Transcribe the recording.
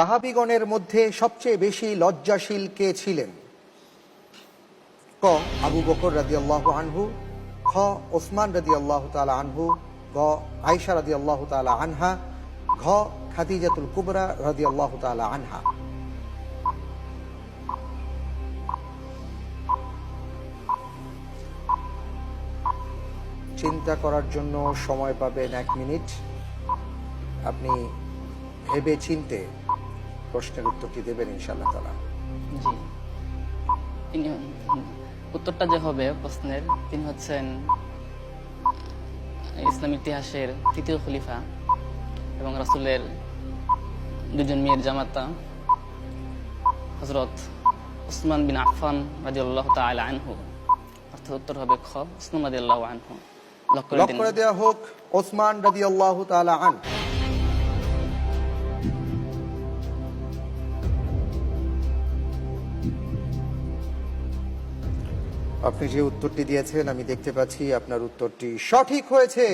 সাহাবীগণের মধ্যে সবচেয়ে বেশি লজ্জাশীল কে ছিলেন? ক আবু বকর রাদিয়াল্লাহু আনহু, খ ওসমান রাদিয়াল্লাহু তাআলা আনহু, গ আয়েশা রাদিয়াল্লাহু তাআলা আনহা, ঘ খাদিজাতুল কুবরা রাদিয়াল্লাহু তাআলা আনহা। চিন্তা করার জন্য সময় পাবেন 1 মিনিট। আপনি ভেবে চিনতে প্রশ্নের উত্তরটি দেবেন ইনশাআল্লাহ তাআলা। জি, তিনি উত্তরটা যে হবে প্রশ্নের, তিনি হচ্ছেন ইসলাম ইতিহাসের তৃতীয় খলিফা এবং রাসূলের দুজন মেয়ের জামাতা হযরত ওসমান বিন আফফান রাদিয়াল্লাহু তাআলা আনহু। অর্থাৎ উত্তর হবে খ ওসমান রাদিয়াল্লাহু আনহু। লক করে দেওয়া হোক ওসমান রাদিয়াল্লাহু তাআলা আনহু। আপনি যে উত্তরটি দিয়েছেন আমি দেখতে পাচ্ছি আপনার উত্তরটি সঠিক হয়েছে।